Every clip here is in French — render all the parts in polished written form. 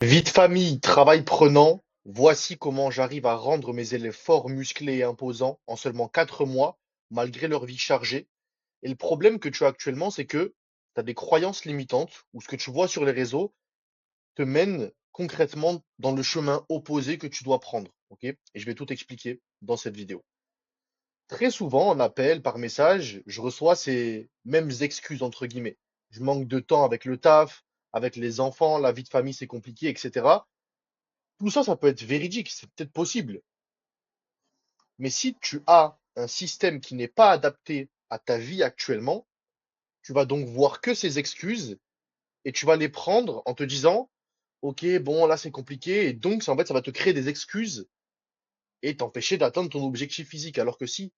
Vie de famille, travail prenant, voici comment j'arrive à rendre mes élèves forts, musclés et imposants en seulement 4 mois, malgré leur vie chargée. Et le problème que tu as actuellement, c'est que tu as des croyances limitantes ou ce que tu vois sur les réseaux te mène concrètement dans le chemin opposé que tu dois prendre. Ok? Et je vais tout expliquer dans cette vidéo. Très souvent, en appel, par message, je reçois ces mêmes excuses, entre guillemets. Je manque de temps avec le taf, avec les enfants, la vie de famille, c'est compliqué, etc. Tout ça, ça peut être véridique, c'est peut-être possible. Mais si tu as un système qui n'est pas adapté à ta vie actuellement, tu vas donc voir que ces excuses et tu vas les prendre en te disant, OK, bon, là, c'est compliqué. Et donc, en fait, ça va te créer des excuses et t'empêcher d'atteindre ton objectif physique. Alors que si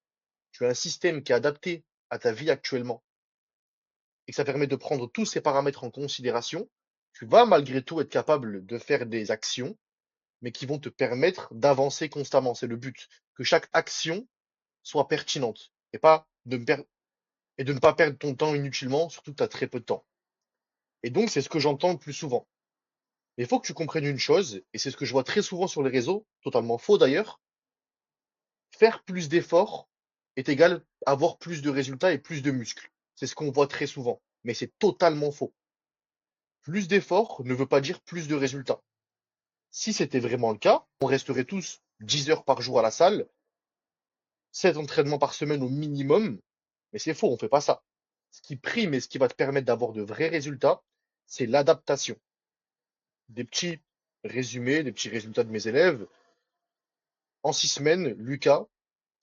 tu as un système qui est adapté à ta vie actuellement et que ça permet de prendre tous ces paramètres en considération, tu vas malgré tout être capable de faire des actions, mais qui vont te permettre d'avancer constamment. C'est le but. Que chaque action soit pertinente et de ne pas perdre ton temps inutilement, surtout que tu as très peu de temps. Et donc, c'est ce que j'entends le plus souvent. Mais il faut que tu comprennes une chose, et c'est ce que je vois très souvent sur les réseaux, totalement faux d'ailleurs, faire plus d'efforts est égal à avoir plus de résultats et plus de muscles. C'est ce qu'on voit très souvent, mais c'est totalement faux. Plus d'efforts ne veut pas dire plus de résultats. Si c'était vraiment le cas, on resterait tous 10 heures par jour à la salle, 7 entraînements par semaine au minimum, mais c'est faux, on fait pas ça. Ce qui prime et ce qui va te permettre d'avoir de vrais résultats, c'est l'adaptation. Des petits résumés, des petits résultats de mes élèves. En 6 semaines, Lucas,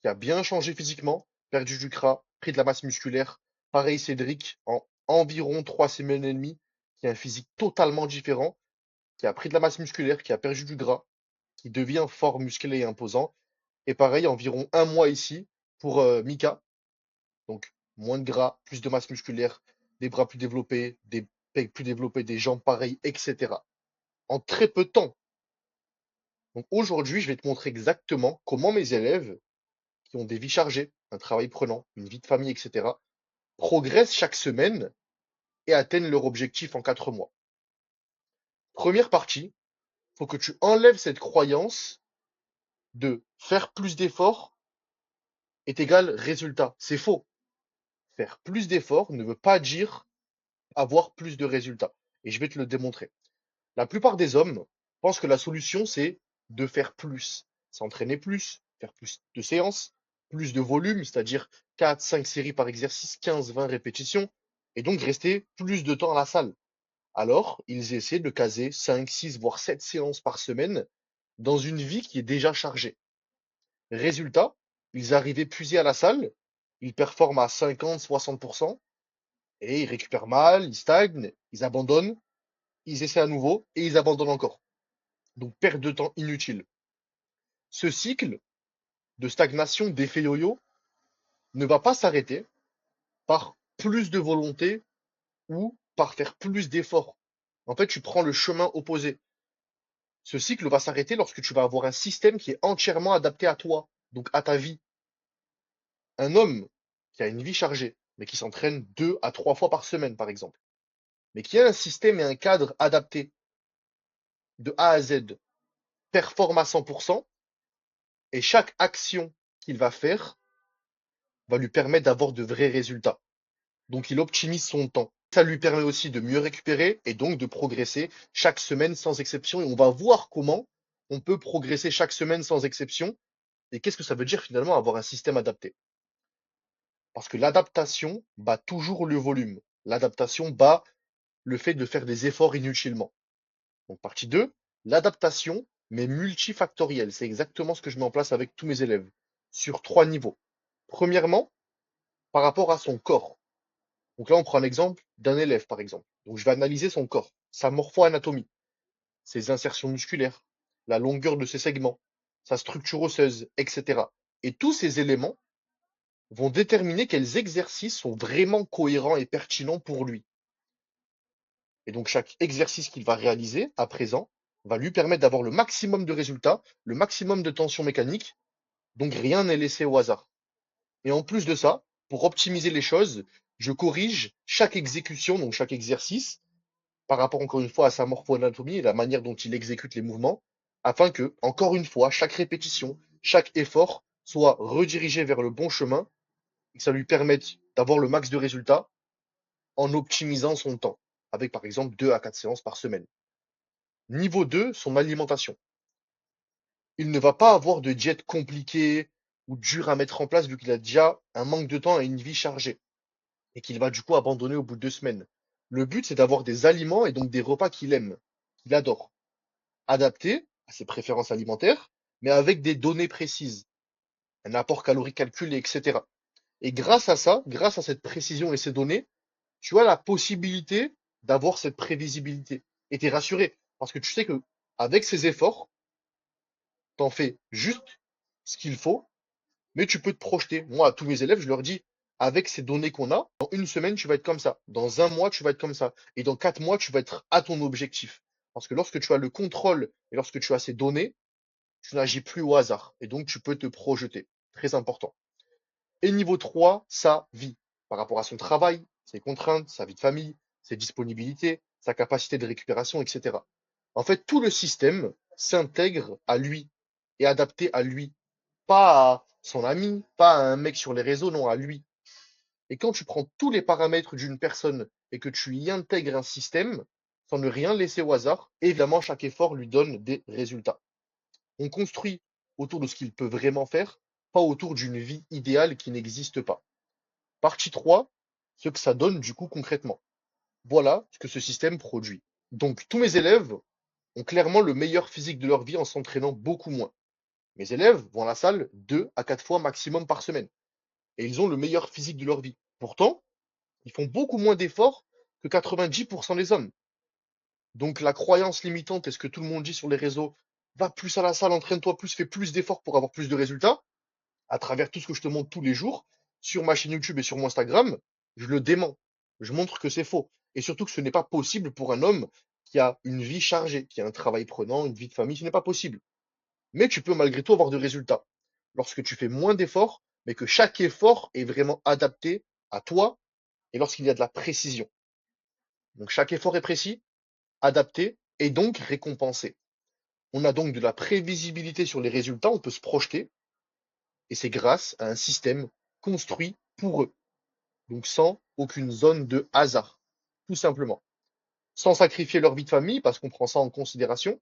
qui a bien changé physiquement, perdu du gras, pris de la masse musculaire. Pareil, Cédric, en environ 3 semaines et demie, qui a un physique totalement différent, qui a pris de la masse musculaire, qui a perdu du gras, qui devient fort, musclé et imposant. Et pareil, environ un mois ici pour Mika. Donc, moins de gras, plus de masse musculaire, des bras plus développés, des pecs plus développés, des jambes pareilles, etc. En très peu de temps. Donc aujourd'hui, je vais te montrer exactement comment mes élèves, qui ont des vies chargées, un travail prenant, une vie de famille, etc., progressent chaque semaine et atteignent leur objectif en 4 mois. Première partie, il faut que tu enlèves cette croyance de faire plus d'efforts est égal résultat. C'est faux. Faire plus d'efforts ne veut pas dire avoir plus de résultats. Et je vais te le démontrer. La plupart des hommes pensent que la solution, c'est de faire plus, s'entraîner plus, faire plus de séances, plus de volume, c'est-à-dire 4, 5 séries par exercice, 15, 20 répétitions, et donc rester plus de temps à la salle. Alors, ils essaient de caser 5, 6, voire 7 séances par semaine dans une vie qui est déjà chargée. Résultat, ils arrivent épuisés à la salle, ils performent à 50, 60%, et ils récupèrent mal, ils stagnent, ils abandonnent, ils essaient à nouveau, et ils abandonnent encore. Donc perte de temps inutile. Ce cycle de stagnation d'effet yo-yo ne va pas s'arrêter par plus de volonté ou par faire plus d'efforts. En fait, tu prends le chemin opposé. Ce cycle va s'arrêter lorsque tu vas avoir un système qui est entièrement adapté à toi, donc à ta vie. Un homme qui a une vie chargée, mais qui s'entraîne 2 à 3 fois par semaine, par exemple, mais qui a un système et un cadre adapté de A à Z, performe à 100%, et chaque action qu'il va faire va lui permettre d'avoir de vrais résultats. Donc il optimise son temps. Ça lui permet aussi de mieux récupérer et donc de progresser chaque semaine sans exception. Et on va voir comment on peut progresser chaque semaine sans exception. Et qu'est-ce que ça veut dire finalement avoir un système adapté? Parce que l'adaptation bat toujours le volume. L'adaptation bat le fait de faire des efforts inutilement. Donc partie 2, l'adaptation, mais multifactorielle. C'est exactement ce que je mets en place avec tous mes élèves, sur 3 niveaux. Premièrement, par rapport à son corps. Donc là, on prend l'exemple d'un élève, par exemple. Donc je vais analyser son corps, sa morpho-anatomie, ses insertions musculaires, la longueur de ses segments, sa structure osseuse, etc. Et tous ces éléments vont déterminer quels exercices sont vraiment cohérents et pertinents pour lui. Et donc chaque exercice qu'il va réaliser à présent va lui permettre d'avoir le maximum de résultats, le maximum de tension mécanique, donc rien n'est laissé au hasard. Et en plus de ça, pour optimiser les choses, je corrige chaque exécution, donc chaque exercice, par rapport encore une fois à sa morpho-anatomie et la manière dont il exécute les mouvements, afin que, encore une fois, chaque répétition, chaque effort soit redirigé vers le bon chemin et que ça lui permette d'avoir le max de résultats en optimisant son temps, avec par exemple 2 à 4 séances par semaine. Niveau 2, son alimentation. Il ne va pas avoir de diète compliquée ou dure à mettre en place vu qu'il a déjà un manque de temps et une vie chargée et qu'il va du coup abandonner au bout de 2 semaines. Le but, c'est d'avoir des aliments et donc des repas qu'il aime, qu'il adore, adaptés à ses préférences alimentaires, mais avec des données précises, un apport calorique calculé, etc. Et grâce à ça, grâce à cette précision et ces données, tu as la possibilité d'avoir cette prévisibilité. Et tu es rassuré parce que tu sais que avec ces efforts, tu en fais juste ce qu'il faut, mais tu peux te projeter. Moi, à tous mes élèves, je leur dis, avec ces données qu'on a, dans une semaine, tu vas être comme ça. Dans un mois, tu vas être comme ça. Et dans 4 mois, tu vas être à ton objectif. Parce que lorsque tu as le contrôle et lorsque tu as ces données, tu n'agis plus au hasard. Et donc, tu peux te projeter. Très important. Et niveau 3, sa vie. Par rapport à son travail, ses contraintes, sa vie de famille, ses disponibilités, sa capacité de récupération, etc. En fait, tout le système s'intègre à lui et adapté à lui. Pas à son ami, pas à un mec sur les réseaux, non, à lui. Et quand tu prends tous les paramètres d'une personne et que tu y intègres un système, sans ne rien laisser au hasard, évidemment, chaque effort lui donne des résultats. On construit autour de ce qu'il peut vraiment faire, pas autour d'une vie idéale qui n'existe pas. Partie 3, ce que ça donne du coup concrètement. Voilà ce que ce système produit. Donc tous mes élèves ont clairement le meilleur physique de leur vie en s'entraînant beaucoup moins. Mes élèves vont à la salle 2 à 4 fois maximum par semaine et ils ont le meilleur physique de leur vie. Pourtant, ils font beaucoup moins d'efforts que 90% des hommes. Donc la croyance limitante est ce que tout le monde dit sur les réseaux, va plus à la salle, entraîne-toi plus, fais plus d'efforts pour avoir plus de résultats, à travers tout ce que je te montre tous les jours, sur ma chaîne YouTube et sur mon Instagram, je le dément. Je montre que c'est faux. Et surtout que ce n'est pas possible pour un homme qui a une vie chargée, qui a un travail prenant, une vie de famille, ce n'est pas possible. Mais tu peux malgré tout avoir de résultats. Lorsque tu fais moins d'efforts, mais que chaque effort est vraiment adapté à toi et lorsqu'il y a de la précision. Donc chaque effort est précis, adapté et donc récompensé. On a donc de la prévisibilité sur les résultats, on peut se projeter et c'est grâce à un système construit pour eux. Donc sans aucune zone de hasard, tout simplement. Sans sacrifier leur vie de famille, parce qu'on prend ça en considération.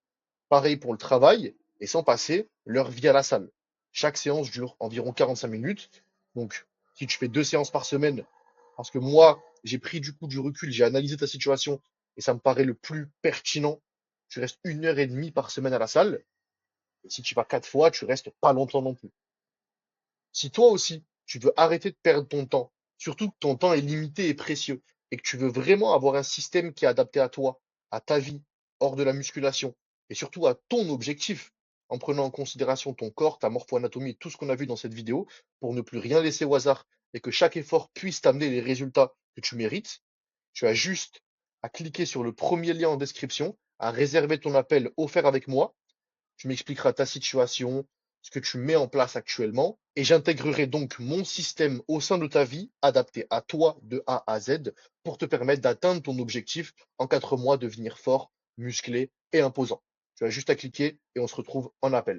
Pareil pour le travail, et sans passer leur vie à la salle. Chaque séance dure environ 45 minutes. Donc, si tu fais 2 séances par semaine, parce que moi, j'ai pris du coup du recul, j'ai analysé ta situation, et ça me paraît le plus pertinent, tu restes 1 heure et demie par semaine à la salle. Et si tu vas 4 fois, tu restes pas longtemps non plus. Si toi aussi, tu veux arrêter de perdre ton temps, surtout que ton temps est limité et précieux, et que tu veux vraiment avoir un système qui est adapté à toi, à ta vie, hors de la musculation, et surtout à ton objectif, en prenant en considération ton corps, ta morpho-anatomie et tout ce qu'on a vu dans cette vidéo, pour ne plus rien laisser au hasard, et que chaque effort puisse t'amener les résultats que tu mérites, tu as juste à cliquer sur le premier lien en description, à réserver ton appel offert avec moi. Tu m'expliqueras ta situation, ce que tu mets en place actuellement, et j'intégrerai donc mon système au sein de ta vie, adapté à toi de A à Z, pour te permettre d'atteindre ton objectif en 4 mois, devenir fort, musclé et imposant. Tu as juste à cliquer et on se retrouve en appel.